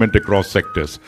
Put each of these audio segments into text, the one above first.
across sectors.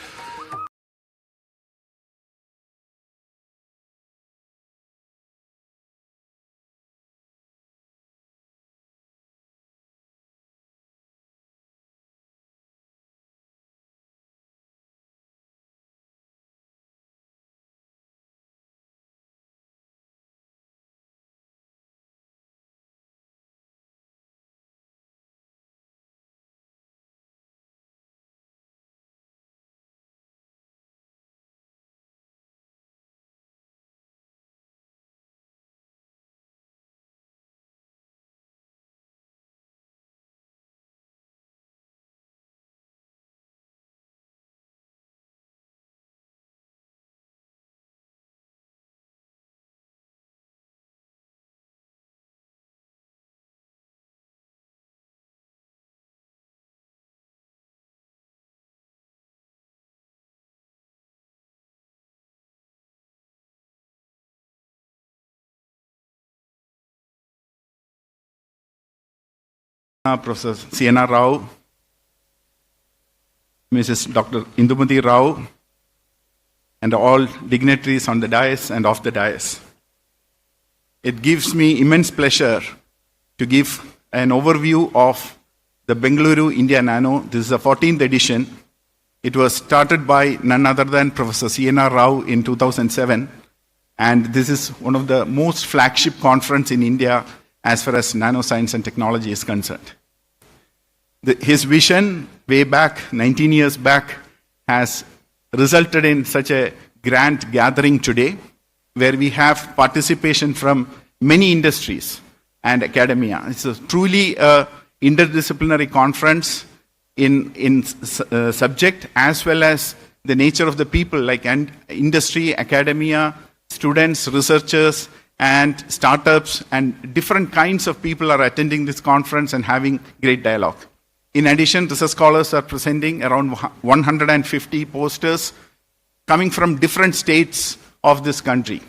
Professor Rao, Mrs. Dr. Indumati Rao, and all dignitaries on the dais and off the dais. It gives me immense pleasure to give an overview of the Bengaluru India NANO. This is the 14th edition. It was started by none other than Professor Rao in 2007, and this is one of the most flagship conference in India as far as nanoscience and technology is concerned. His vision way back, 19 years back, has resulted in such a grand gathering today, where we have participation from many industries and academia. It's truly an interdisciplinary conference in subject as well as the nature of the people, like industry, academia, students, researchers, and startups, and different kinds of people are attending this conference and having great dialogue. In addition, research scholars are presenting around 150 posters coming from different states of this country.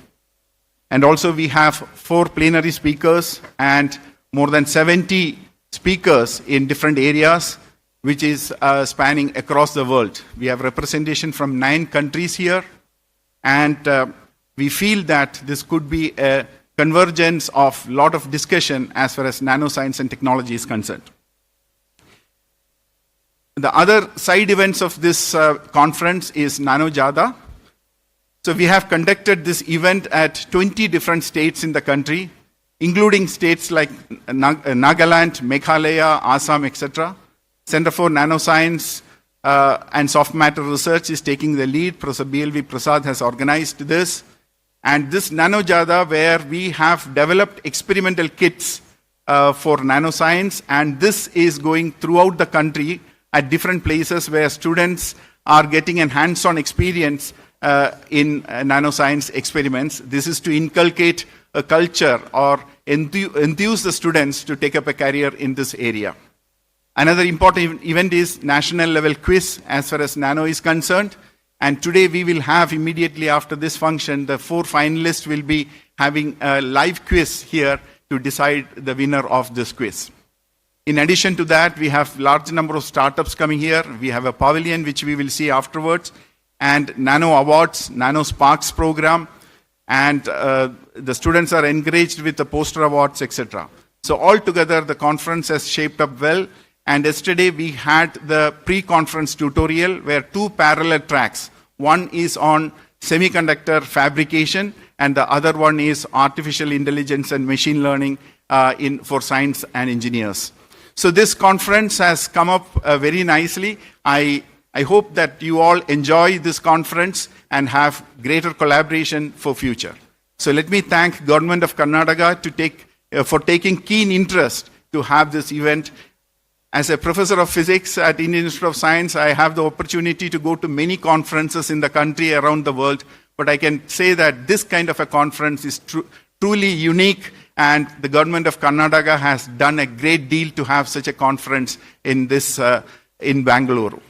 And also we have 4 plenary speakers and more than 70 speakers in different areas, which is spanning across the world. We have representation from 9 countries here, and we feel that this could be a convergence of a lot of discussion as far as nanoscience and technology is concerned. The other side events of this conference is Nano Jada. So we have conducted this event at 20 different states in the country, including states like Nagaland, Meghalaya, Assam, etc. Center for Nanoscience and Soft Matter Research is taking the lead. Professor B.L.V. Prasad has organized this. And this Nano Jada, where we have developed experimental kits for nanoscience, and this is going throughout the country at different places where students are getting a hands-on experience in nanoscience experiments. This is to inculcate a culture or enthuse the students to take up a career in this area. Another important event is national level quiz as far as nano is concerned. And today we will have, immediately after this function, the 4 finalists will be having a live quiz here to decide the winner of this quiz. In addition to that, we have large number of startups coming here. We have a pavilion, which we will see afterwards, and Nano Awards, Nano Sparks program, and the students are encouraged with the poster awards, etc. So altogether, the conference has shaped up well. And yesterday we had the pre-conference tutorial where 2 parallel tracks. One is on semiconductor fabrication and the other one is artificial intelligence and machine learning for science and engineers. So this conference has come up very nicely. I hope that you all enjoy this conference and have greater collaboration for future. So let me thank Government of Karnataka for taking keen interest to have this event. As a professor of physics at Indian Institute of Science, I have the opportunity to go to many conferences in the country, around the world, but I can say that this kind of a conference is truly unique, and the government of Karnataka has done a great deal to have such a conference in Bengaluru.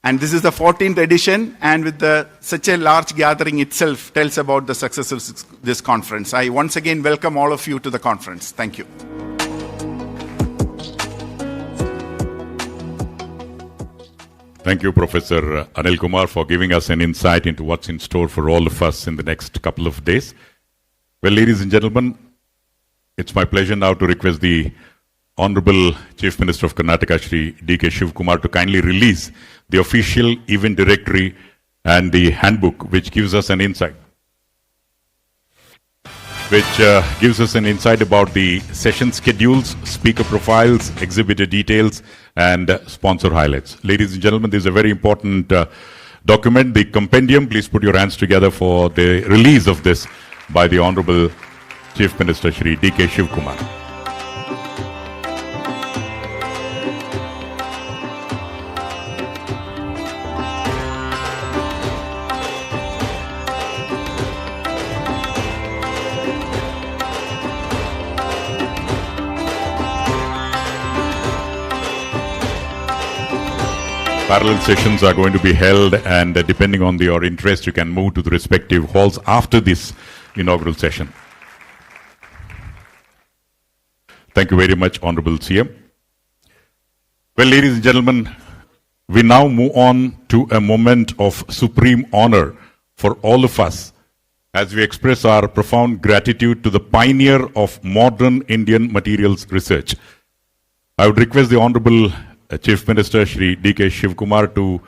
And this is the 14th edition, and with such a large gathering itself tells about the success of this conference. I once again welcome all of you to the conference. Thank you. Thank you, Professor Anil Kumar, for giving us an insight into what's in store for all of us in the next couple of days. Well, ladies and gentlemen, it's my pleasure now to request the Honorable Chief Minister of Karnataka, Shri D.K. Shiv-Kumar, to kindly release the official event directory and the handbook, which gives us an insight. Gives us an insight about the session schedules, speaker profiles, exhibitor details, and sponsor highlights. Ladies and gentlemen, this is a very important document, the compendium. Please put your hands together for the release of this by the Honorable Chief Minister, Shri D.K. Shiv-Kumar. Parallel sessions are going to be held, and depending on your interest, you can move to the respective halls after this inaugural session. Thank you very much, Honorable CM. Well, ladies and gentlemen, we now move on to a moment of supreme honor for all of us as we express our profound gratitude to the pioneer of modern Indian materials research. I would request the Honorable Chief Minister Shri D.K. Shiv-Kumar to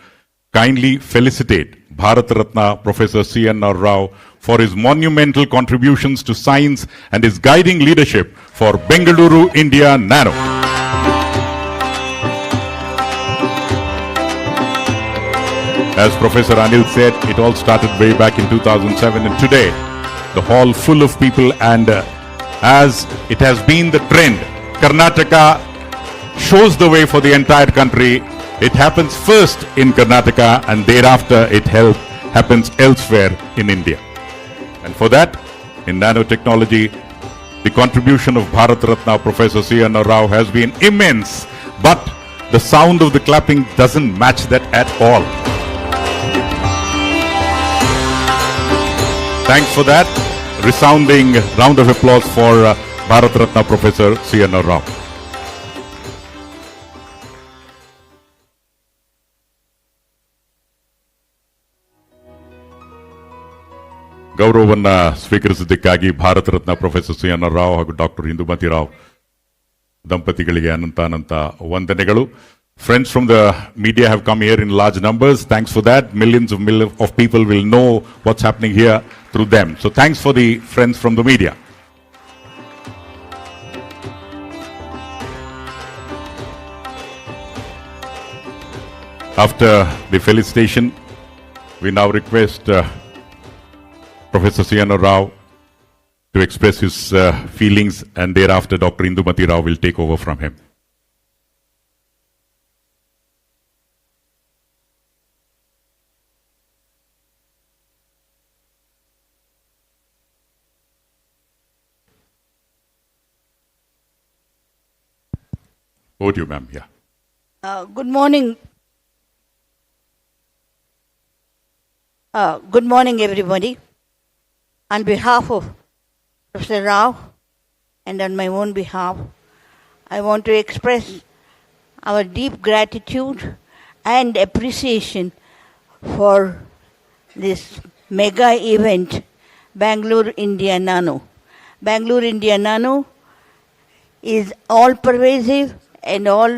kindly felicitate Bharat Ratna Professor C.N.R. Rao for his monumental contributions to science and his guiding leadership for Bengaluru, India, NANO. As Professor Anil said, it all started way back in 2007, and today the hall full of people, and as it has been the trend, Karnataka shows the way for the entire country. It happens first in Karnataka, and thereafter it happens elsewhere in India. And for that, in nanotechnology, the contribution of Bharat Ratna Professor C.N.R. Rao has been immense, but the sound of the clapping doesn't match that at all. Thanks for that. Resounding round of applause for Bharat Ratna Professor C.N.R. Rao. ಗೌರವವನ್ನ ಸ್ವೀಕರಿಸಿದ್ದಕ್ಕಾಗಿ Bharat Ratna professor C N R. Rao ಹಾಗೂ doctor Indumati Rao ದಂಪತಿಗಳಿಗೆ ಅನಂತ ವಂದನೆಗಳು. Friends from the media have come here in large numbers. Thanks for that. Millions of people will know what's happening here through them. So thanks for the friends from the media. After the felicitation, we now request Professor C.N.R. Rao to express his feelings, and thereafter Dr. Indumati Rao will take over from him. Over to you, ma'am. Yeah. Good morning. Good morning, everybody. On behalf of Professor Rao and on my own behalf, I want to express our deep gratitude and appreciation for this mega event, Bangalore, India, NANO. Bangalore, India, NANO is all pervasive and all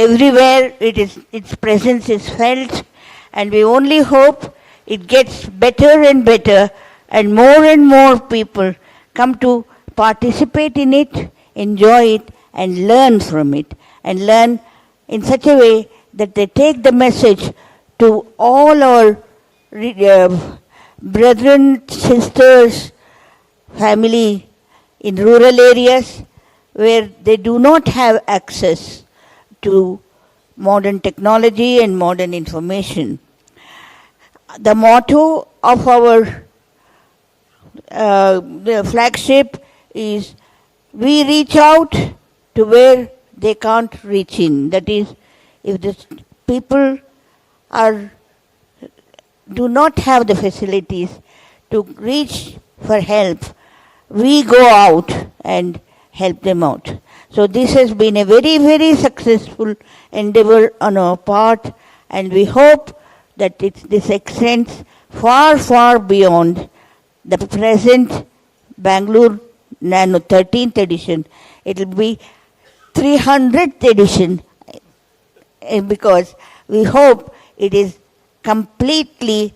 everywhere its presence is felt, and we only hope it gets better and better, and more people come to participate in it, enjoy it, and learn from it, and learn in such a way that they take the message to all our brethren, sisters, family in rural areas where they do not have access to modern technology and modern information. The motto of our the flagship is, we reach out to where they can't reach in. That is, if the people do not have the facilities to reach for help, we go out and help them out. So this has been a very, very successful endeavor on our part, and we hope that this extends far, far beyond the present Bangalore NANO 13th edition. It will be 300th edition, because we hope it is completely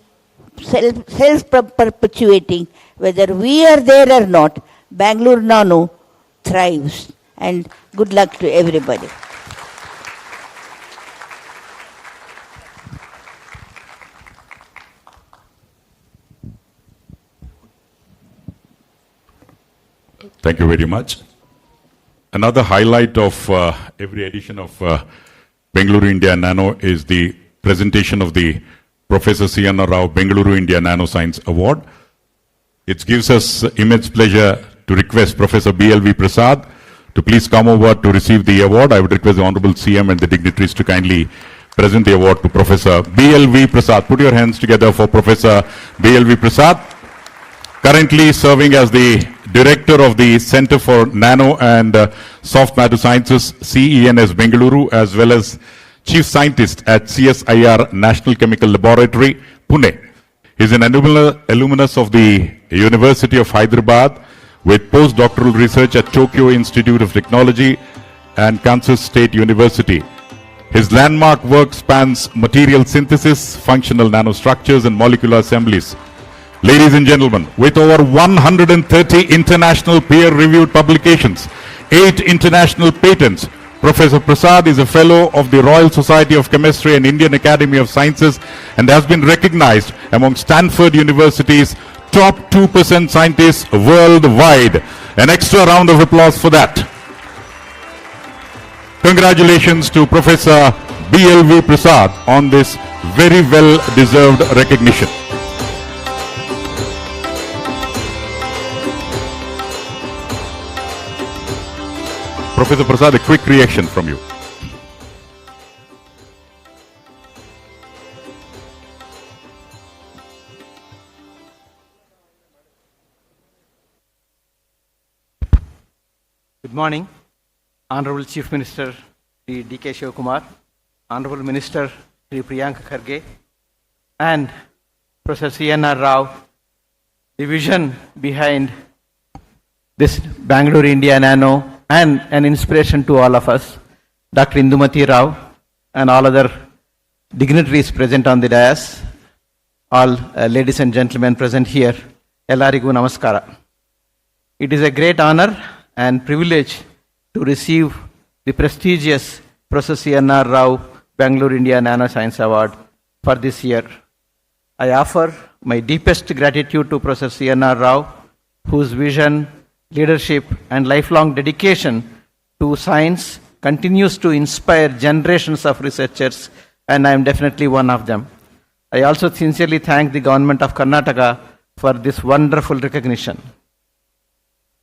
self-perpetuating. Whether we are there or not, Bangalore NANO thrives. And good luck to everybody. Thank you very much. Another highlight of every edition of Bengaluru India Nano is the presentation of the Professor Rao Bengaluru India Nano Science Award. It gives us immense pleasure to request Professor B.L.V. Prasad to please come over to receive the award. I would request the Honorable CM and the dignitaries to kindly present the award to Professor B.L.V. Prasad. Put your hands together for Professor B.L.V. Prasad, currently serving as the Director of the Center for Nano and Soft Matter Sciences, CENS Bengaluru, as well as Chief Scientist at CSIR National Chemical Laboratory, Pune. He is an alumnus of the University of Hyderabad with postdoctoral research at Tokyo Institute of Technology and Kansas State University. His landmark work spans material synthesis, functional nanostructures, and molecular assemblies. Ladies and gentlemen, with over 130 international peer-reviewed publications, 8 international patents, Professor Prasad is a fellow of the Royal Society of Chemistry and Indian Academy of Sciences and has been recognized among Stanford University's top 2% scientists worldwide. An extra round of applause for that. Congratulations to Professor B.L.V. Prasad on this very well-deserved recognition. Professor Prasad, a quick reaction from you. Good morning, Honorable Chief Minister Sri D.K. Shivakumar, Honorable Minister Sri Priyanka Kharge, and Professor C.N.R. Rao. The vision behind this Bangalore India Nano and an inspiration to all of us, Dr. Indumati Rao and all other dignitaries present on the dais, all ladies and gentlemen present here, Ellarigu Namaskara. It is a great honor and privilege to receive the prestigious Professor C.N.R. Rao Bangalore India Nano Science Award for this year. I offer my deepest gratitude to Professor C.N.R. Rao, whose vision, leadership, and lifelong dedication to science continues to inspire generations of researchers, and I am definitely one of them. I also sincerely thank the government of Karnataka for this wonderful recognition.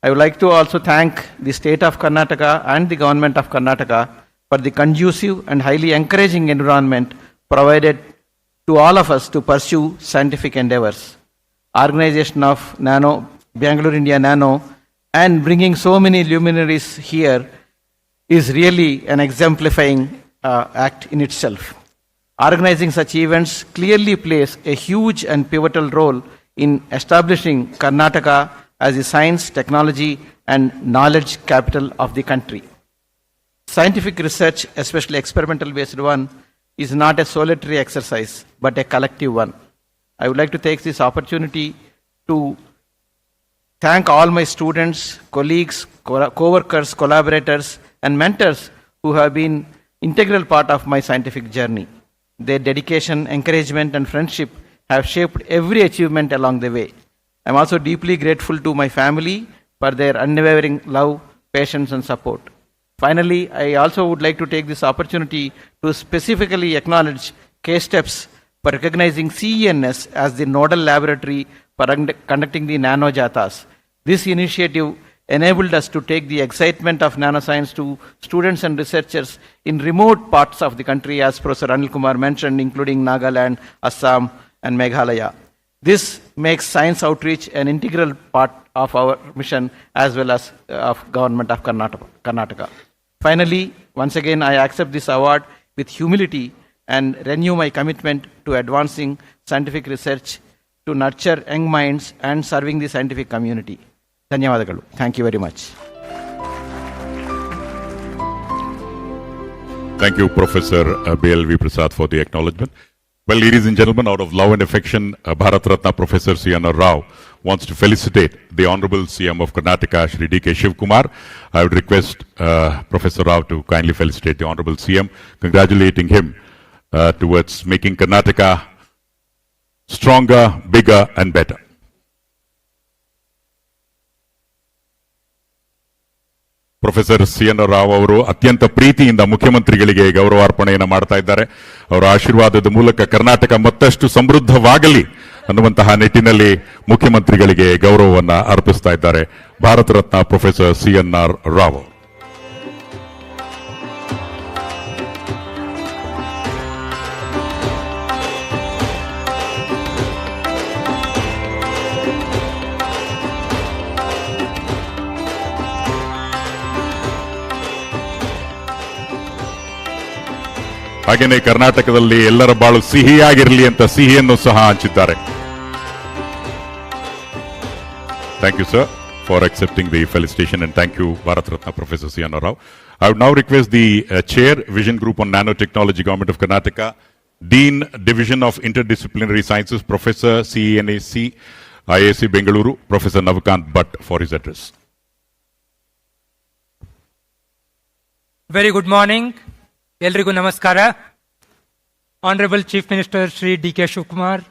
I would like to also thank the state of Karnataka and the government of Karnataka for the conducive and highly encouraging environment provided to all of us to pursue scientific endeavors. Organization of Nano, Bangalore India Nano, and bringing so many luminaries here is really an exemplifying act in itself. Organizing such events clearly plays a huge and pivotal role in establishing Karnataka as a science, technology, and knowledge capital of the country. Scientific research, especially experimental-based one, is not a solitary exercise, but a collective one. I would like to take this opportunity to thank all my students, colleagues, co-workers, collaborators, and mentors who have been integral part of my scientific journey. Their dedication, encouragement, and friendship have shaped every achievement along the way. I'm also deeply grateful to my family for their unwavering love, patience, and support. Finally, I also would like to take this opportunity to specifically acknowledge K-Steps for recognizing CENS as the nodal laboratory for conducting the Nano Jatas. This initiative enabled us to take the excitement of nanoscience to students and researchers in remote parts of the country, as Professor Anil Kumar mentioned, including Nagaland, Assam, and Meghalaya. This makes science outreach an integral part of our mission as well as of government of Karnataka. Finally, once again, I accept this award with humility and renew my commitment to advancing scientific research to nurture young minds and serving the scientific community. Dhanyavadagalu. Thank you very much. Thank you, Professor B.L.V. Prasad, for the acknowledgement. Well, ladies and gentlemen, out of love and affection, Bharat Ratna Professor C.N.R. Rao wants to felicitate the Honorable CM of Karnataka, Shri D.K. Shivkumar. I would request Professor Rao to kindly felicitate the Honorable CM, congratulating him towards making Karnataka stronger, bigger, and better. Professor C N. Rao ಅವರು ಅತ್ಯಂತ ಪ್ರೀತಿಯಿಂದ ಮುಖ್ಯಮಂತ್ರಿಗಳಿಗೆ ಗೌರವಾರ್ಪಣೆಯನ್ನು ಮಾಡ್ತಾ ಇದ್ದಾರೆ. ಅವರ ಆಶೀರ್ವಾದದ ಮೂಲಕ ಕರ್ನಾಟಕ ಮತ್ತಷ್ಟು ಸಮೃದ್ಧವಾಗಲಿ ಅನ್ನುವಂತಹ ನಿಟ್ಟಿನಲ್ಲಿ ಮುಖ್ಯಮಂತ್ರಿಗಳಿಗೆ ಗೌರವವನ್ನು ಅರ್ಪಿಸ್ತಾ ಇದ್ದಾರೆ. Bharat Ratna professor C N R. ರಾವ್. ಹಾಗೆಯೇ ಕರ್ನಾಟಕದಲ್ಲಿ ಎಲ್ಲರ ಬಾಳು ಸಿಹಿಯಾಗಿರಲಿ ಅಂತ ಸಿಹಿಯನ್ನು ಸಹ ಹಂಚಿದ್ದಾರೆ. Thank you sir for accepting the felicitation and thank you Bharat Ratna professor C N. Rao. I would now request the chair vision group on nanotechnology government of Karnataka, dean division of interdisciplinary sciences professor CNAC IISc Bengaluru, Professor Navakant Bhatt for his address. Very good morning. ಎಲ್ರಿಗೂ ನಮಸ್ಕಾರ. Honourable chief minister Shri D K. Shivakumar,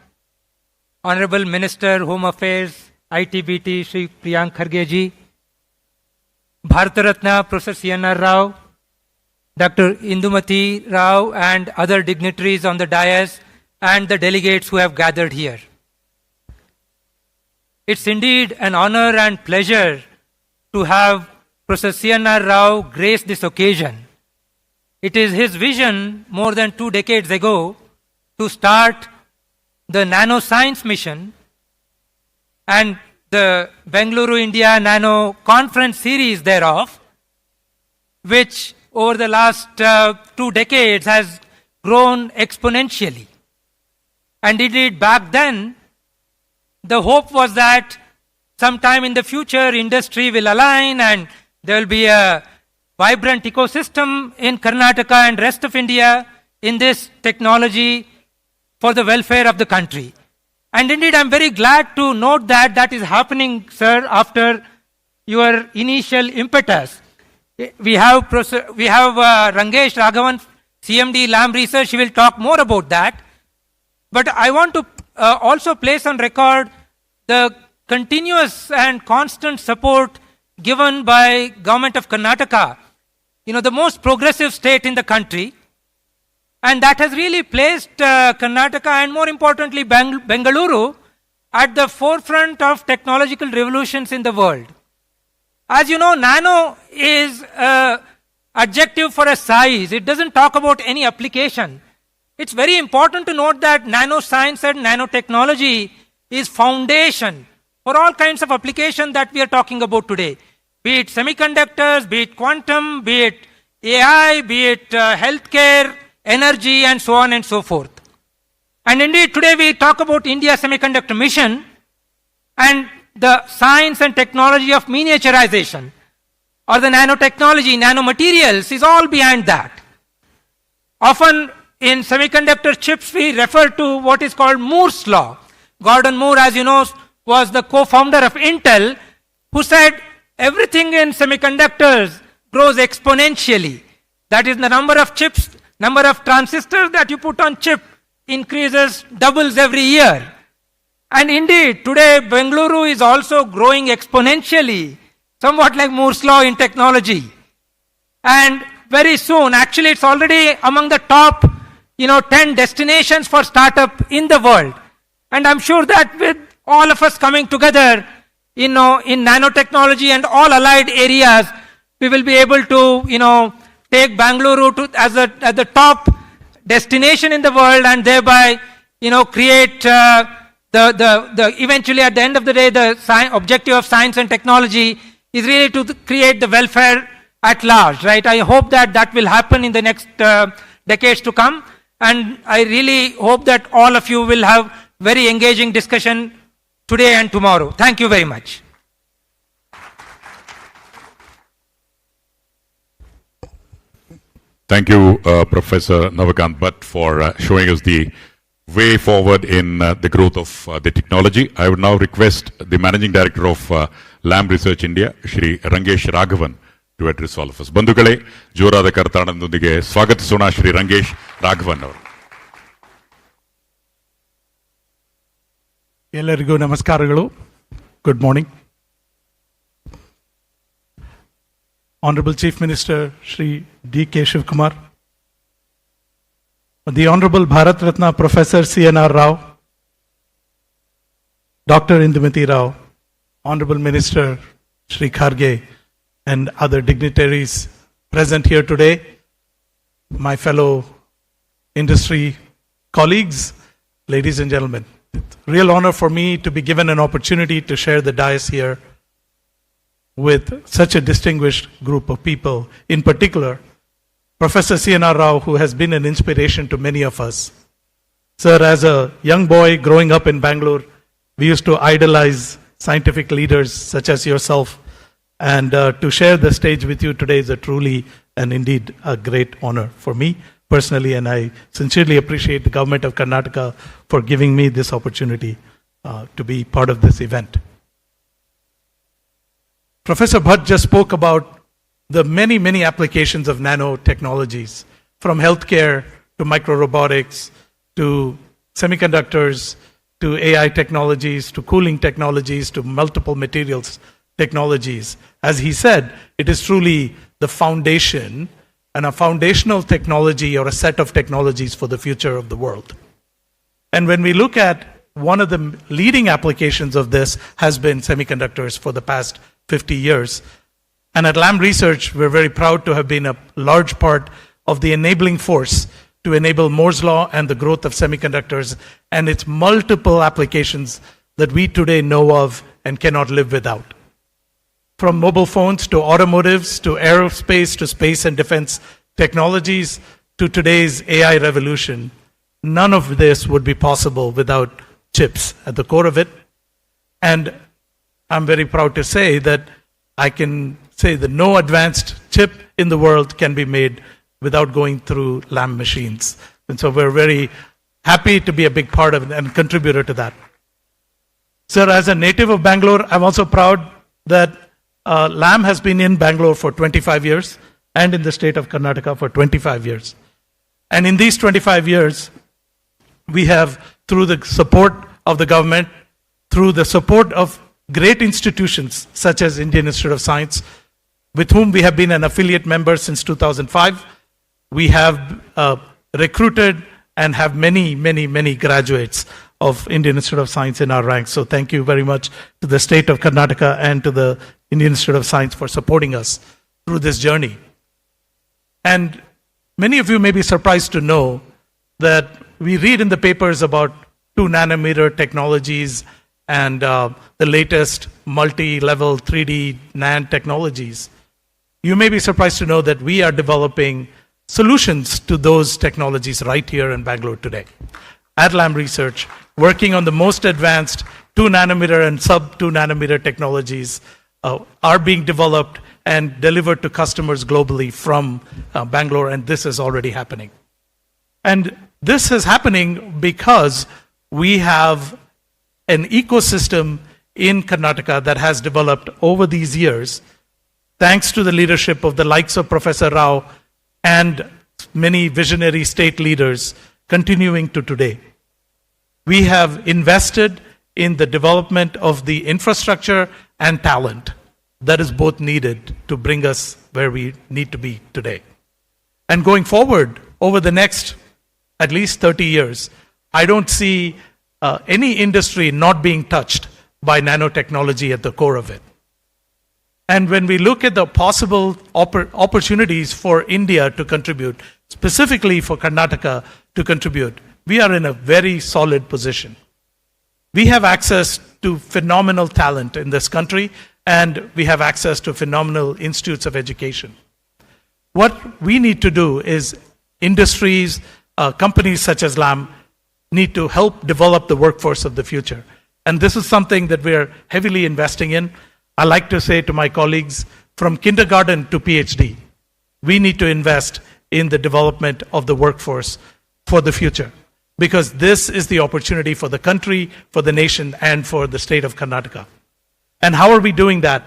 honourable minister home affairs ITBT Shri Priyank Kharge ji, Bharat Ratna professor C.N.R. Rao, Dr. Indumati Rao and other dignitaries on the dais and the delegates who have gathered here. It's indeed an honor and pleasure to have Professor C.N.R. Rao grace this occasion. It is his vision more than 2 decades ago to start the Nano Science Mission and the Bengaluru India Nano Conference series thereof, which over the last 2 decades has grown exponentially. And indeed back then, the hope was that sometime in the future industry will align and there will be a vibrant ecosystem in Karnataka and rest of India in this technology for the welfare of the country. And indeed, I'm very glad to note that that is happening, sir, after your initial impetus. We have Rangesh Raghavan, CMD Lamb Research. He will talk more about that. But I want to also place on record the continuous and constant support given by government of Karnataka, the most progressive state in the country, and that has really placed Karnataka and more importantly Bengaluru at the forefront of technological revolutions in the world. As you know, nano is an adjective for a size. It doesn't talk about any application. It's very important to note that nanoscience and nanotechnology is foundation for all kinds of application that we are talking about today. Be it semiconductors, be it quantum, be it AI, be it healthcare, energy, and so on and so forth. And indeed, today we talk about India Semiconductor Mission and the science and technology of miniaturization or the nanotechnology, nanomaterials is all behind that. Often in semiconductor chips, we refer to what is called Moore's law. Gordon Moore, as you know, was the co-founder of Intel, who said everything in semiconductors grows exponentially. That is, the number of chips, number of transistors that you put on chip increases, doubles every year. And indeed, today Bengaluru is also growing exponentially, somewhat like Moore's law in technology. And very soon, actually it's already among the top 10 destinations for startup in the world. And I'm sure that with all of us coming together, in nanotechnology and all allied areas, we will be able to, take Bengaluru as the top destination in the world and thereby, create eventually at the end of the day, the objective of science and technology is really to create the welfare at large, right? I hope that that will happen in the next decades to come. And I really hope that all of you will have very engaging discussion today and tomorrow. Thank you very much. Thank you, Professor Navakant Bhatt, for showing us the way forward in the growth of the technology. I would now request the Managing Director of LAM Research India, Shri Rangesh Raghavan, to address all of us. ಬಂಧುಗಳೇ, ಜೋರಾದ ಕರತಾಳದೊಂದಿಗೆ ಸ್ವಾಗತಿಸೋಣ ಶ್ರೀ ರಂಗೇಶ್ ರಾಘವನ್ ಅವರು. ಎಲ್ಲರಿಗೂ ನಮಸ್ಕಾರಗಳು. Good morning. Honorable Chief Minister Shri D.K. Shivkumar, the Honorable Bharat Ratna Professor C.N.R. Rao, Dr. Indumati Rao, Honorable Minister Shri Kharge, and other dignitaries present here today, my fellow industry colleagues, ladies and gentlemen. It's a real honor for me to be given an opportunity to share the dais here with such a distinguished group of people, in particular, Professor C.N.R. Rao, who has been an inspiration to many of us. Sir, as a young boy growing up in Bangalore, we used to idolize scientific leaders such as yourself, and to share the stage with you today is a truly and indeed a great honor for me personally, and I sincerely appreciate the government of Karnataka for giving me this opportunity to be part of this event. Professor Bhatt just spoke about the many, many applications of nanotechnologies, from healthcare to microrobotics to semiconductors to AI technologies to cooling technologies to multiple materials technologies. As he said, it is truly the foundation and a foundational technology or a set of technologies for the future of the world. And when we look at one of the leading applications of this has been semiconductors for the past 50 years. And at LAM Research, we're very proud to have been a large part of the enabling force to enable Moore's Law and the growth of semiconductors and its multiple applications that we today know of and cannot live without. From mobile phones to automotives to aerospace to space and defense technologies to today's AI revolution, none of this would be possible without chips at the core of it. And I'm very proud to say that I can say that no advanced chip in the world can be made without going through LAM machines. And so we're very happy to be a big part of it and contributor to that. Sir, as a native of Bangalore, I'm also proud that LAM has been in Bangalore for 25 years and in the state of Karnataka for 25 years. And in these 25 years, we have, through the support of the government, through the support of great institutions such as Indian Institute of Science, with whom we have been an affiliate member since 2005. We have recruited and have many, many, many graduates of Indian Institute of Science in our ranks. So thank you very much to the state of Karnataka and to the Indian Institute of Science for supporting us through this journey. And many of you may be surprised to know that we read in the papers about 2 nanometer technologies and the latest multi-level 3D NAND technologies. You may be surprised to know that we are developing solutions to those technologies right here in Bangalore today. At LAM Research, working on the most advanced 2 nanometer and sub 2 nanometer technologies are being developed and delivered to customers globally from Bangalore, and this is already happening. And this is happening because we have an ecosystem in Karnataka that has developed over these years, thanks to the leadership of the likes of Professor Rao and many visionary state leaders continuing to today. We have invested in the development of the infrastructure and talent that is both needed to bring us where we need to be today. And going forward, over the next at least 30 years, I don't see any industry not being touched by nanotechnology at the core of it. And when we look at the possible opportunities for India to contribute, specifically for Karnataka to contribute, we are in a very solid position. We have access to phenomenal talent in this country, and we have access to phenomenal institutes of education. What we need to do is industries, companies such as LAM need to help develop the workforce of the future. And this is something that we're heavily investing in. I like to say to my colleagues, from kindergarten to PhD, we need to invest in the development of the workforce for the future, because this is the opportunity for the country, for the nation, and for the state of Karnataka. And how are we doing that?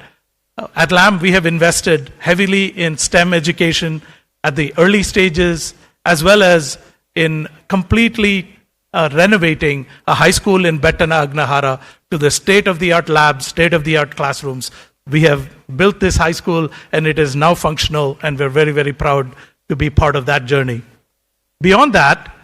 At LAM, we have invested heavily in STEM education at the early stages, as well as in completely renovating a high school in Bettana Agnahara to the state-of-the-art labs, state-of-the-art classrooms. We have built this high school, and it is now functional, and we're very, very proud to be part of that journey. Beyond that,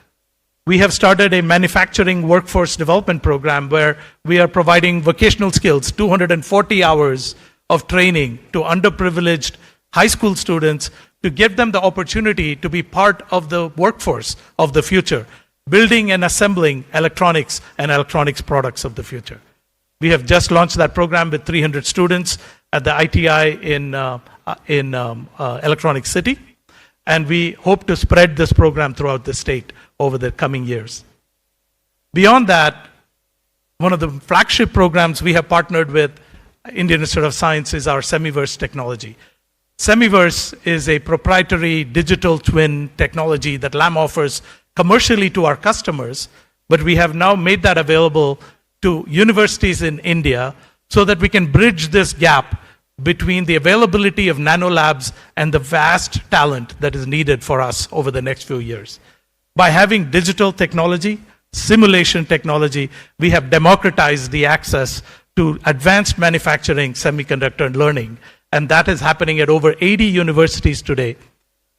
we have started a manufacturing workforce development program where we are providing vocational skills, 240 hours of training to underprivileged high school students to give them the opportunity to be part of the workforce of the future, building and assembling electronics and electronics products of the future. We have just launched that program with 300 students at the ITI in Electronic City, and we hope to spread this program throughout the state over the coming years. Beyond that, one of the flagship programs we have partnered with Indian Institute of Science is our Semiverse technology. Semiverse is a proprietary digital twin technology that LAM offers commercially to our customers, but we have now made that available to universities in India so that we can bridge this gap between the availability of nano labs and the vast talent that is needed for us over the next few years. By having digital technology, simulation technology, we have democratized the access to advanced manufacturing, semiconductor learning, and that is happening at over 80 universities today.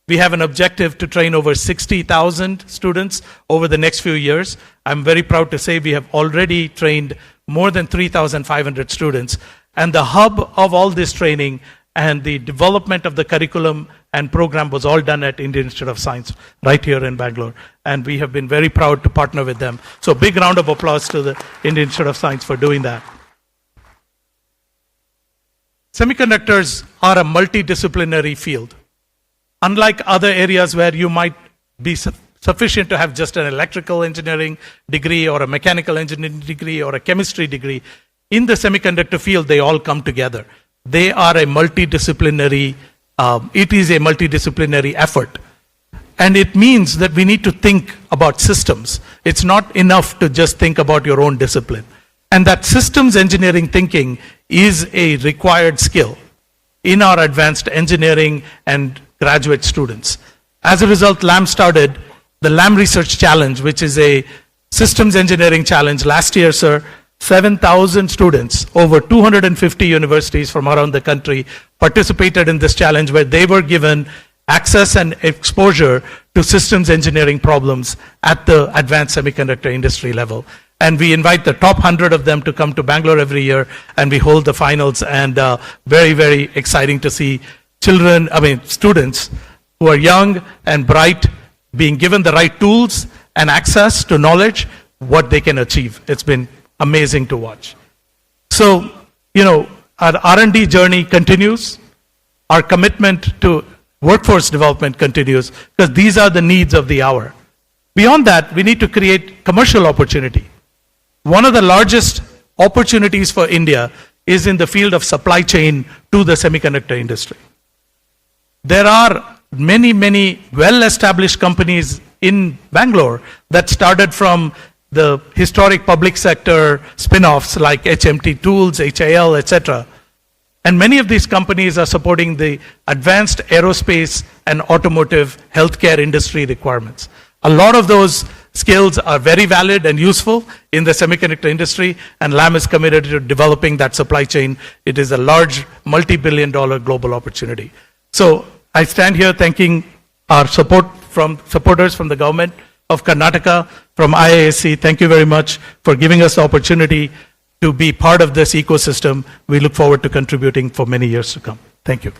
We have an objective to train over 60,000 students over the next few years. I'm very proud to say we have already trained more than 3,500 students. And the hub of all this training and the development of the curriculum and program was all done at Indian Institute of Science right here in Bangalore. And we have been very proud to partner with them. So big round of applause to the Indian Institute of Science for doing that. Semiconductors are a multidisciplinary field. Unlike other areas where you might be sufficient to have just an electrical engineering degree or a mechanical engineering degree or a chemistry degree, in the semiconductor field, they all come together. They are a multidisciplinary, it is a multidisciplinary effort. And it means that we need to think about systems. It's not enough to just think about your own discipline. And that systems engineering thinking is a required skill in our advanced engineering and graduate students. As a result, LAM started the LAM Research Challenge, which is a systems engineering challenge. Last year, sir, 7,000 students, over 250 universities from around the country participated in this challenge, where they were given access and exposure to systems engineering problems at the advanced semiconductor industry level. And we invite the top 100 of them to come to Bangalore every year, and we hold the finals. And very, very exciting to see students who are young and bright being given the right tools and access to knowledge, what they can achieve. It's been amazing to watch. So, our R&D journey continues. Our commitment to workforce development continues, because these are the needs of the hour. Beyond that, we need to create commercial opportunity. One of the largest opportunities for India is in the field of supply chain to the semiconductor industry. There are many, many well-established companies in Bangalore that started from the historic public sector spin-offs like HMT Tools, HIL, etc. And many of these companies are supporting the advanced aerospace and automotive healthcare industry requirements. A lot of those skills are very valid and useful in the semiconductor industry, and LAM is committed to developing that supply chain. It is a large multi-billion-dollar global opportunity. So I stand here thanking our supporters from the government of Karnataka, from IISc. Thank you very much for giving us the opportunity to be part of this ecosystem. We look forward to contributing for many years to come. Thank you.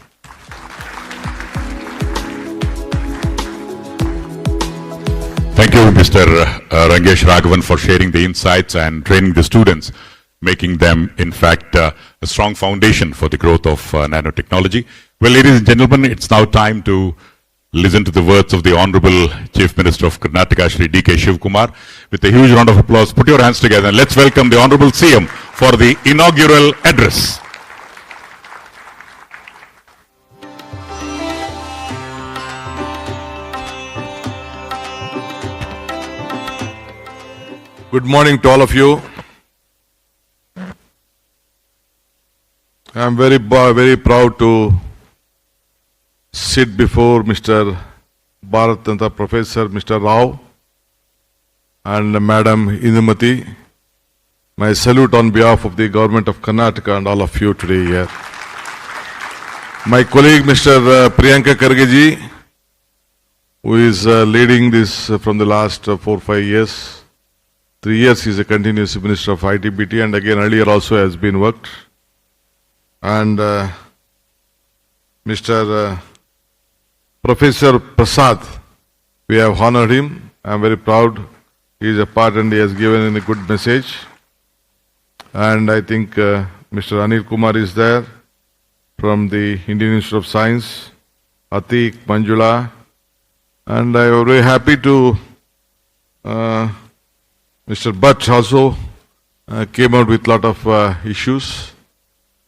Thank you, Mr. Rangesh Raghavan, for sharing the insights and training the students, making them, in fact, a strong foundation for the growth of nanotechnology. Well, ladies and gentlemen, it's now time to listen to the words of the Honorable Chief Minister of Karnataka, Shri D.K. Shivkumar. With a huge round of applause, put your hands together and let's welcome the Honorable CM for the inaugural address. Good morning to all of you. I am very proud to sit before Mr. Bharatanta Professor Mr. Rao and Madam Indumati. My salute on behalf of the government of Karnataka and all of you today here. My colleague Mr. Priyanka Kharge ji, who is leading this from the last 4 or 5 years. 3 years he is a continuous Minister of ITBT and again earlier also has been worked. And Mr. Professor Prasad, we have honored him. I am very proud. He is a part and he has given a good message. And I think Mr. Anil Kumar is there from the Indian Institute of Science, Atik, Manjula. And I am very happy to Mr. Bhatt also came out with a lot of issues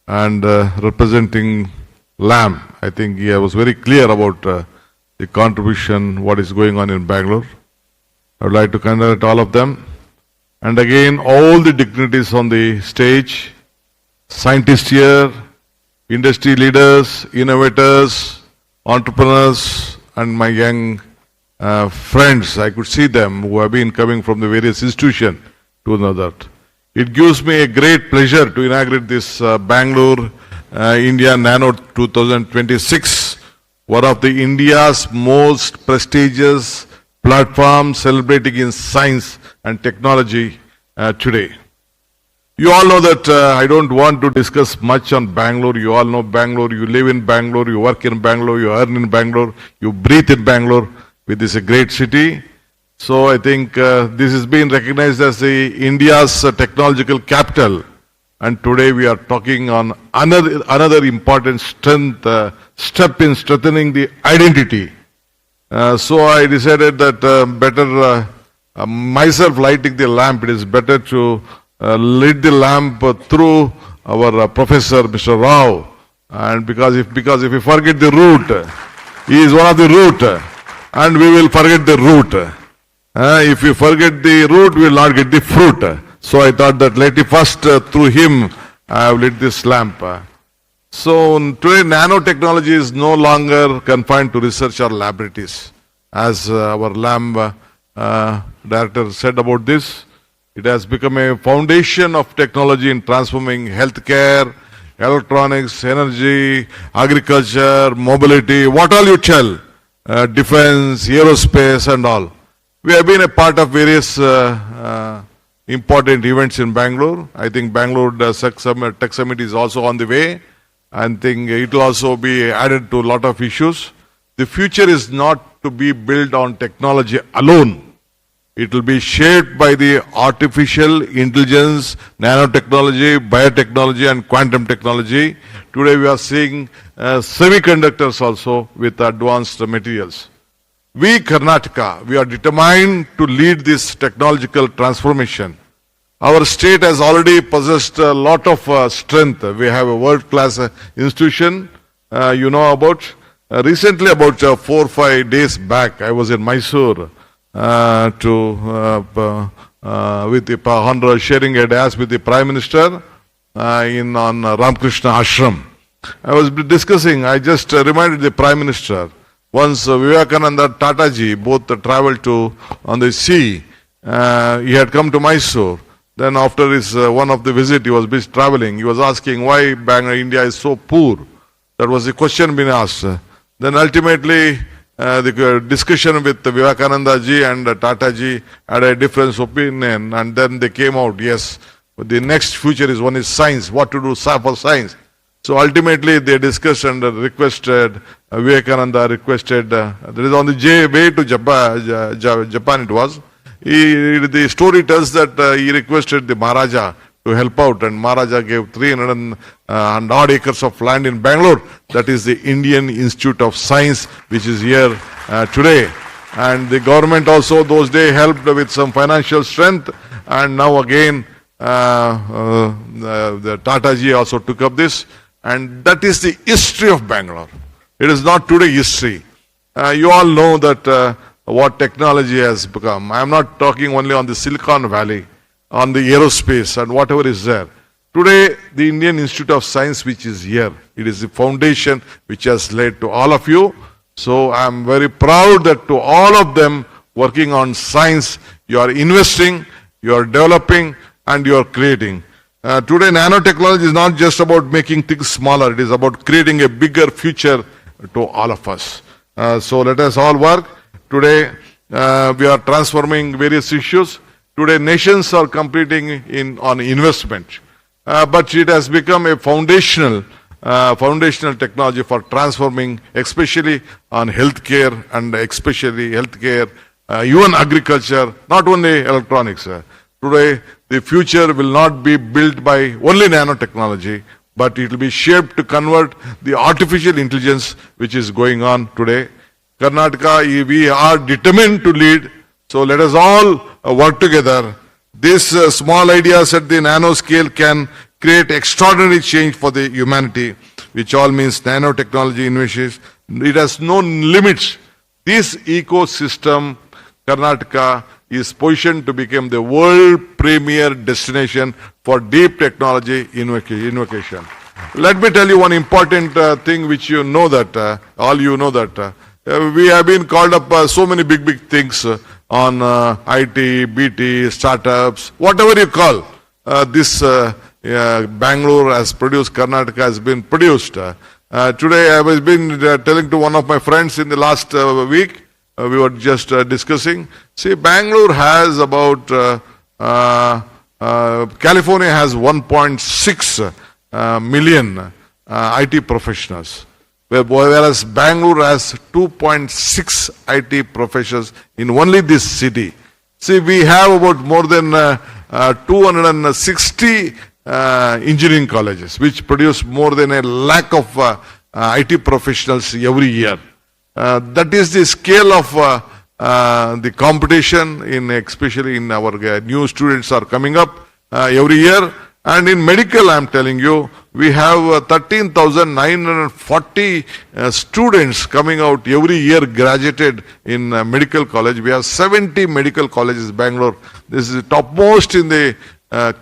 and representing LAM. I think he was very clear about the contribution, what is going on in Bangalore. I would like to congratulate all of them. And again, all the dignitaries on the stage, scientists here, industry leaders, innovators, entrepreneurs, and my young friends, I could see them who have been coming from the various institutions to know that. It gives me a great pleasure to inaugurate this Bangalore India Nano 2026, one of the India's most prestigious platforms celebrating in science and technology today. You all know that I don't want to discuss much on Bangalore. You all know Bangalore. You live in Bangalore. You work in Bangalore. You earn in Bangalore. You breathe in Bangalore. This is a great city. So I think this has been recognized as the India's technological capital. And today we are talking on another important step in strengthening the identity. So I decided that better myself lighting the lamp, it is better to light the lamp through our Professor Mr. Rao. And because if we forget the root, he is one of the root. And we will forget the root. If we forget the root, we will not get the fruit. So I thought that let it first through him, I have lit this lamp. So today nanotechnology is no longer confined to research or laboratories. As our LAM director said about this, it has become a foundation of technology in transforming healthcare, electronics, energy, agriculture, mobility, what all you tell. Defense, aerospace and all. We have been a part of various important events in Bangalore. I think Bangalore Tech Summit is also on the way. I think it will also be added to a lot of issues. The future is not to be built on technology alone. It will be shaped by the artificial intelligence, nanotechnology, biotechnology and quantum technology. Today we are seeing semiconductors also with advanced materials. We, Karnataka, we are determined to lead this technological transformation. Our state has already possessed a lot of strength. We have a world-class institution, you know about. Recently, about 4 or 5 days back, I was in Mysore with the honor sharing a dais with the Prime Minister on Ramakrishna Ashram. I was discussing, I just reminded the Prime Minister, once Vivekananda Tataji both traveled on the sea, he had come to Mysore. Then after his one of the visit, he was busy traveling. He was asking why India is so poor. That was the question being asked. Then ultimately, the discussion with Vivekananda ji and Tata ji had a different opinion, and then they came out, yes, the next future is one is science, what to do for science. So ultimately they discussed and requested, Vivekananda requested, that is on the way to Japan it was. The story tells that he requested the Maharaja to help out, and Maharaja gave 300 and odd acres of land in Bangalore. That is the Indian Institute of Science, which is here today. And the government also those days helped with some financial strength, and now again the Tataji also took up this, and that is the history of Bangalore. It is not today history. You all know that what technology has become. I am not talking only on the Silicon Valley, on the aerospace and whatever is there. Today, the Indian Institute of Science, which is here, it is the foundation which has led to all of you. So I am very proud that to all of them working on science, you are investing, you are developing, and you are creating. Today, nanotechnology is not just about making things smaller, it is about creating a bigger future to all of us. So let us all work. Today, we are transforming various issues. Today, nations are competing on investment. But it has become a foundational technology for transforming, especially on healthcare and especially healthcare, even agriculture, not only electronics. Today, the future will not be built by only nanotechnology, but it will be shaped to convert the artificial intelligence which is going on today. Karnataka, we are determined to lead, so let us all work together. These small ideas at the nano scale can create extraordinary change for the humanity, which all means nanotechnology innovations. It has no limits. This ecosystem, Karnataka, is positioned to become the world premier destination for deep technology innovation. Let me tell you one important thing which you know that, all you know that, we have been called up so many big things on IT, BT, startups, whatever you call. This Bangalore has produced, Karnataka has been produced. Today I was been telling to one of my friends in the last week, we were just discussing. See, Bangalore has about, California has 1.6 million IT professionals, whereas Bangalore has 2.6 IT professionals in only this city. See, we have about more than 260 engineering colleges, which produce more than 1 lakh of IT professionals every year. That is the scale of the competition, especially in our new students are coming up every year. And in medical, I am telling you, we have 13,940 students coming out every year graduated in medical college. We have 70 medical colleges in Bangalore. This is the topmost in the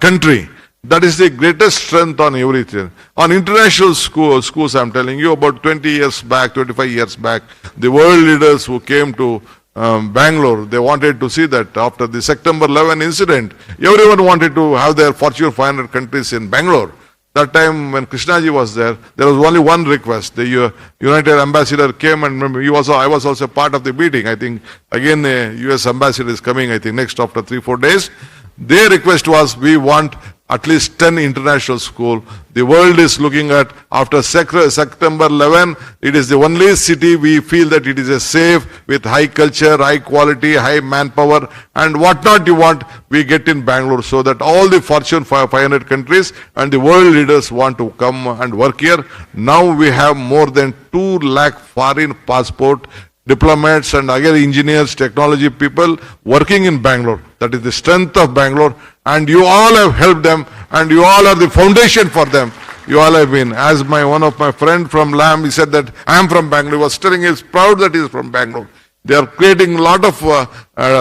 country. That is the greatest strength on everything. On international schools, I am telling you, about 20 years back, 25 years back, the world leaders who came to Bangalore, they wanted to see that after the September 11 incident, everyone wanted to have their Fortune 500 countries in Bangalore. That time when Krishnaji was there was only one request. The United Ambassador came, and remember, I was also part of the meeting. I think again the US Ambassador is coming, I think next after 3-4 days. Their request was, we want at least 10 international schools. The world is looking at, after September 11, it is the only city we feel that it is a safe, with high culture, high quality, high manpower, and whatnot you want, we get in Bangalore, so that all the Fortune 500 countries and the world leaders want to come and work here. Now we have more than 2 lakh foreign passport diplomats and other engineers, technology people working in Bangalore. That is the strength of Bangalore, and you all have helped them, and you all are the foundation for them. You all have been. As one of my friend from LAM, he said that I am from Bangalore. He was telling, he is proud that he is from Bangalore. They are creating a lot of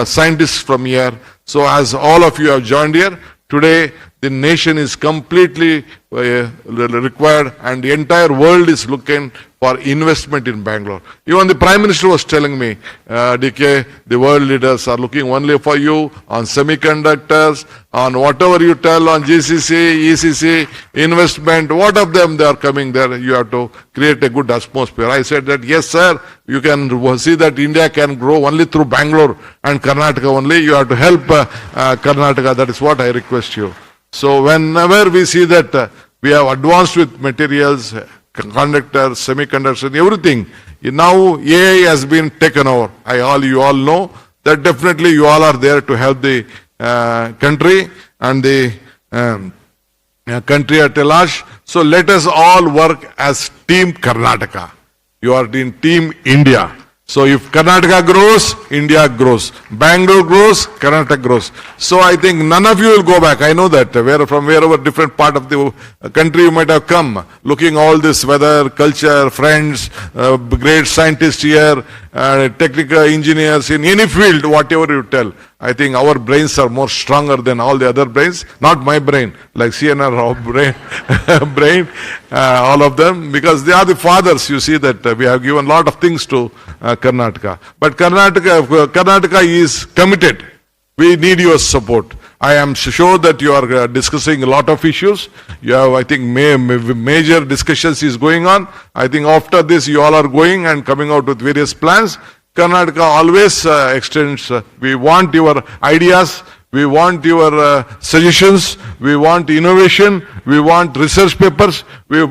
scientists from here. So as all of you have joined here, today the nation is completely required, and the entire world is looking for investment in Bangalore. Even the Prime Minister was telling me, DK, the world leaders are looking only for you on semiconductors, on whatever you tell on GCC, ECC, investment, what of them they are coming there. You have to create a good atmosphere. I said that, yes sir, you can see that India can grow only through Bangalore and Karnataka only. You have to help Karnataka. That is what I request you. So whenever we see that We have advanced with materials, conductors, semiconductors, everything. Now AI has been taken over. You all know that definitely you all are there to help the country and the country at large. So let us all work as Team Karnataka. You are in Team India. So if Karnataka grows, India grows. Bangalore grows, Karnataka grows. So I think none of you will go back. I know that from wherever different part of the country you might have come, looking all this weather, culture, friends, great scientists here, technical engineers in any field, whatever you tell. I think our brains are more stronger than all the other brains. Not my brain, like CNR Rao brain, all of them, because they are the fathers. You see that we have given a lot of things to Karnataka. But Karnataka is committed. We need your support. I am sure that you are discussing a lot of issues. You have, I think, major discussions is going on. I think after this, you all are going and coming out with various plans. Karnataka always extends. We want your ideas. We want your suggestions. We want innovation. We want research papers.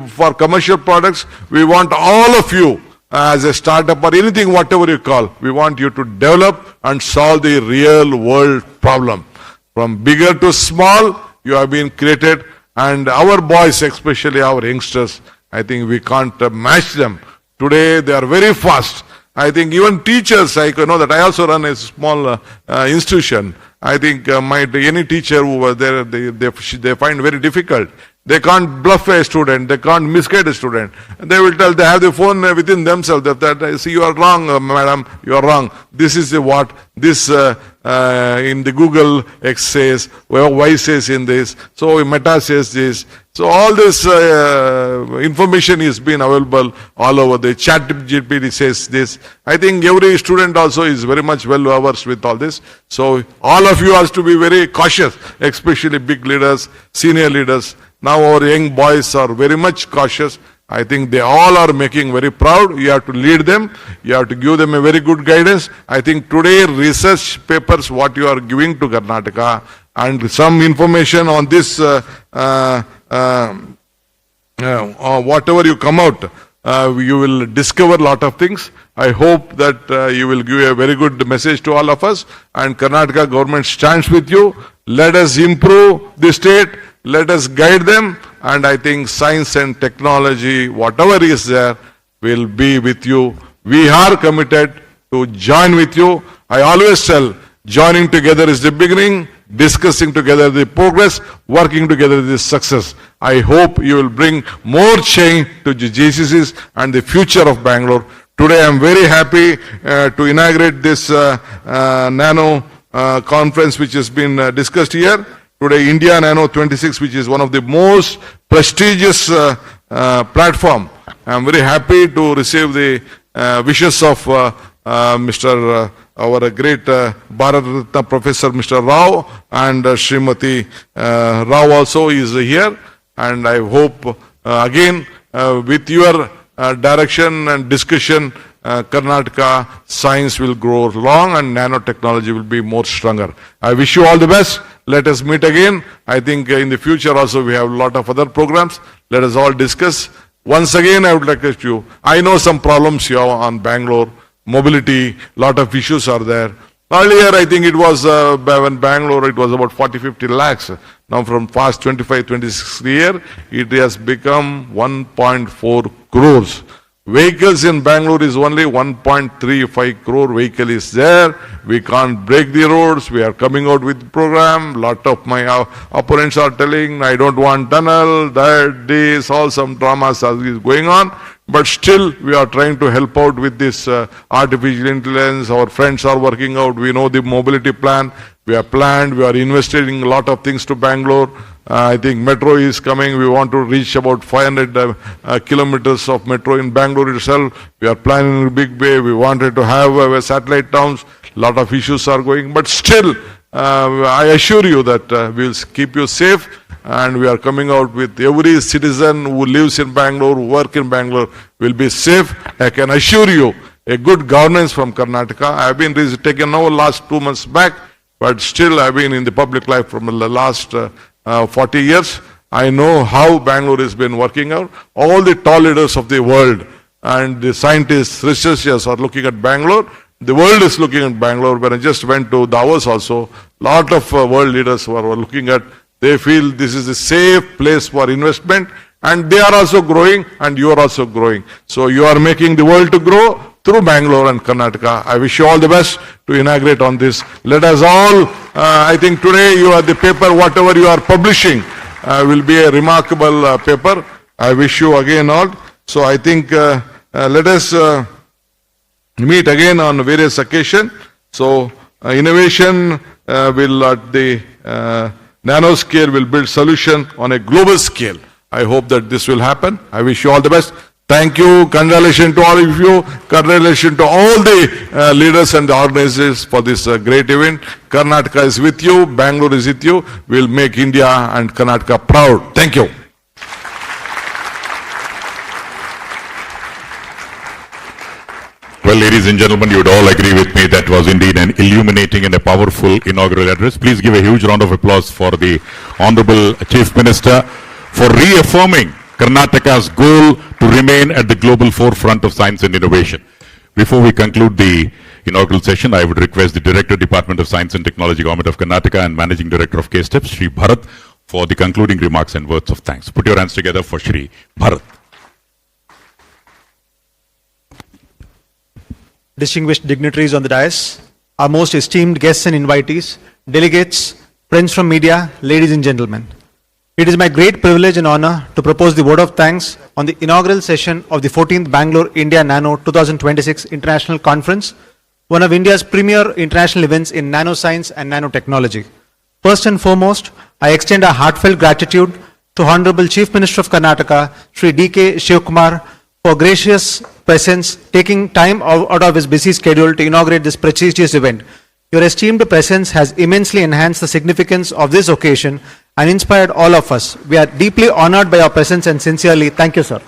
For commercial products. We want all of you as a startup or anything, whatever you call. We want you to develop and solve the real world problem. From bigger to small, you have been created. And our boys, especially our youngsters, I think we can't match them. Today, they are very fast. I think even teachers, I know that I also run a small institution. I think any teacher who was there, they find very difficult. They can't bluff a student. They can't misguide a student. They will tell, they have the phone within themselves that see, you are wrong, madam, you are wrong. This is the what, this in the Google X says, Y says in this, so Meta says this. So all this information is being available all over. The ChatGPT says this. I think every student also is very much well versed with all this. So all of you have to be very cautious, especially big leaders, senior leaders. Now our young boys are very much cautious. I think they all are making very proud. You have to lead them. You have to give them a very good guidance. I think today research papers, what you are giving to Karnataka, and some information on this, whatever you come out, you will discover a lot of things. I hope that you will give a very good message to all of us, and Karnataka government stands with you. Let us improve the state. Let us guide them, and I think science and technology, whatever is there, will be with you. We are committed to join with you. I always tell, joining together is the beginning, discussing together the progress, working together is success. I hope you will bring more change to the GCCs and the future of Bangalore. Today I am very happy to inaugurate this NANO conference which has been discussed here. Today, India NANO 26, which is one of the most prestigious platform. I am very happy to receive the wishes of our great Bharat Ratna Professor Mr. Rao, and Srimati Rao also is here. And I hope again with your direction and discussion, Karnataka science will grow long and nanotechnology will be more stronger. I wish you all the best. Let us meet again. I think in the future also we have a lot of other programs. Let us all discuss. Once again, I would like to ask you, I know some problems here on Bangalore, mobility, lot of issues are there. Earlier, I think it was, when Bangalore, it was about 40-50 lakhs. Now from past 25-26 year, it has become 1.4 crores. Vehicles in Bangalore is only 1.35 crore vehicle is there. We can't break the roads. We are coming out with the program. Lot of my opponents are telling, I don't want tunnel, that, this, all some dramas is going on. But still, we are trying to help out with this artificial intelligence. Our friends are working out. We know the mobility plan. We are planned. We are investing a lot of things to Bangalore. I think metro is coming. We want to reach about 500 kilometers of metro in Bangalore itself. We are planning a big way. We wanted to have satellite towns. A lot of issues are going. But still, I assure you that we will keep you safe. And we are coming out with every citizen who lives in Bangalore, who work in Bangalore, will be safe. I can assure you a good governance from Karnataka. I have been taken over last 2 months back, but still I have been in the public life from the last 40 years. I know how Bangalore has been working out. All the tall leaders of the world and the scientists, researchers are looking at Bangalore. The world is looking at Bangalore. When I just went to Davos also, lot of world leaders were looking at, they feel this is a safe place for investment, and they are also growing and you are also growing. So you are making the world to grow through Bangalore and Karnataka. I wish you all the best to inaugurate on this. Let us all, I think today you are the paper, whatever you are publishing will be a remarkable paper. I wish you again all. So I think let us meet again on various occasions. So innovation will at the nano scale will build solution on a global scale. I hope that this will happen. I wish you all the best. Thank you. Congratulations to all of you. Congratulations to all the leaders and the organizers for this great event. Karnataka is with you. Bangalore is with you. We'll make India and Karnataka proud. Thank you. Well, ladies and gentlemen, you would all agree with me that was indeed an illuminating and a powerful inaugural address. Please give a huge round of applause for the Honorable Chief Minister for reaffirming Karnataka's goal to remain at the global forefront of science and innovation. Before we conclude the inaugural session, I would request the Director, Department of Science and Technology, Government of Karnataka, and Managing Director of K-Steps, Shri Bharat, for the concluding remarks and words of thanks. Put your hands together for Shri Bharat. Distinguished dignitaries on the dais, our most esteemed guests and invitees, delegates, friends from media, ladies and gentlemen. It is my great privilege and honor to propose the vote of thanks on the inaugural session of the 14th Bangalore India NANO 2026 International Conference, one of India's premier international events in nanoscience and nanotechnology. First and foremost, I extend a heartfelt gratitude to Honorable Chief Minister of Karnataka, Sri D.K. Shivkumar, for gracious presence, taking time out of his busy schedule to inaugurate this prestigious event. Your esteemed presence has immensely enhanced the significance of this occasion and inspired all of us. We are deeply honored by your presence and sincerely thank you, sir.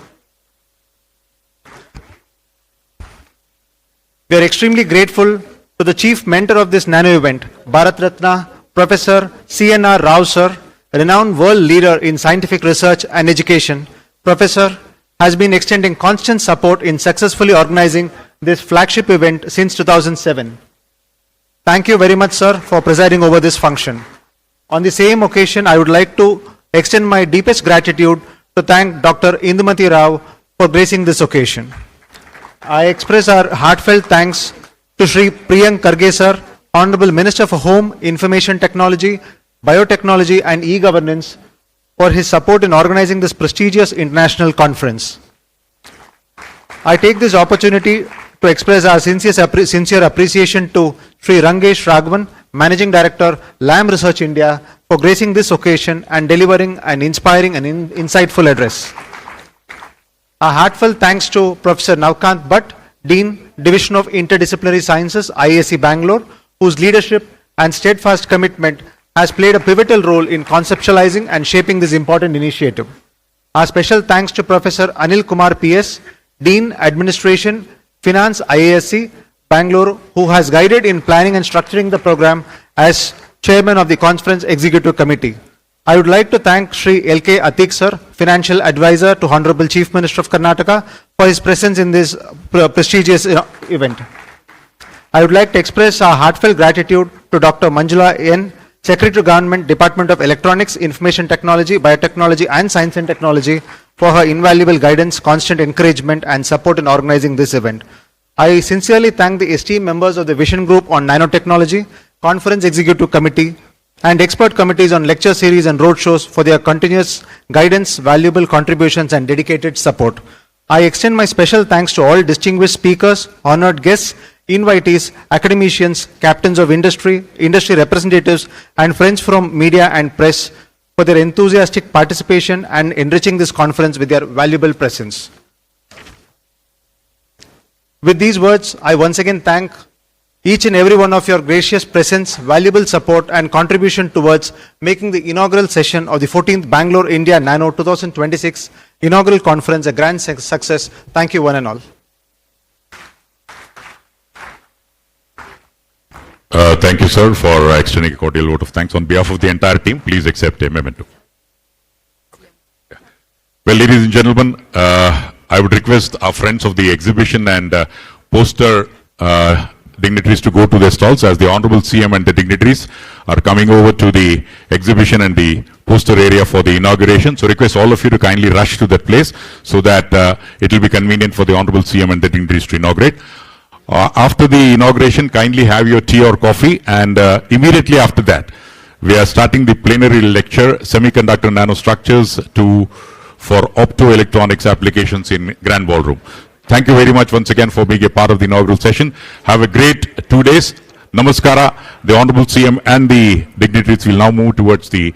We are extremely grateful to the chief mentor of this nano event, Bharat Ratna, Professor C.N.R. Rao, sir, a renowned world leader in scientific research and education. Professor has been extending constant support in successfully organizing this flagship event since 2007. Thank you very much, sir, for presiding over this function. On the same occasion, I would like to extend my deepest gratitude to thank Dr. Indumati Rao for gracing this occasion. I express our heartfelt thanks to Shri Priyank Kharge, sir, Honorable Minister for Home, Information Technology, Biotechnology and E-Governance, for his support in organizing this prestigious international conference. I take this opportunity to express our sincere appreciation to Sri Rangesh Raghavan, Managing Director, LAM Research India, for gracing this occasion and delivering an inspiring and insightful address. A heartfelt thanks to Professor Navkant Bhatt, Dean, Division of Interdisciplinary Sciences, IISc Bangalore, whose leadership and steadfast commitment has played a pivotal role in conceptualizing and shaping this important initiative. Our special thanks to Professor Anil Kumar PS, Dean, Administration, Finance, IISc, Bangalore, who has guided in planning and structuring the program as Chairman of the Conference Executive Committee. I would like to thank Sri L.K. Atik, sir, Financial Advisor to Honorable Chief Minister of Karnataka, for his presence in this prestigious event. I would like to express our heartfelt gratitude to Dr. Manjula N., Secretary to Government, Department of Electronics, Information Technology, Biotechnology and Science and Technology, for her invaluable guidance, constant encouragement and support in organizing this event. I sincerely thank the esteemed members of the Vision Group on Nanotechnology, Conference Executive Committee, and expert committees on lecture series and roadshows for their continuous guidance, valuable contributions and dedicated support. I extend my special thanks to all distinguished speakers, honored guests, invitees, academicians, captains of industry, industry representatives, and friends from media and press for their enthusiastic participation and enriching this conference with their valuable presence. With these words, I once again thank each and every one of your gracious presence, valuable support, and contribution towards making the inaugural session of the 14th Bangalore India NANO 2026 Inaugural Conference a grand success. Thank you, one and all. Thank you, sir, for extending a cordial vote of thanks. On behalf of the entire team, please accept a memento. Well, ladies and gentlemen, I would request our friends of the exhibition and poster dignitaries to go to their stalls as the Honorable CM and the dignitaries are coming over to the exhibition and the poster area for the inauguration. So request all of you to kindly rush to that place so that it will be convenient for the Honorable CM and the dignitaries to inaugurate. After the inauguration, kindly have your tea or coffee, and immediately after that, we are starting the plenary lecture, Semiconductor Nanostructures for Optoelectronics Applications in Grand Ballroom. Thank you very much once again for being a part of the inaugural session. Have a great 2 days. Namaskara. The Honorable CM and the dignitaries will now move towards the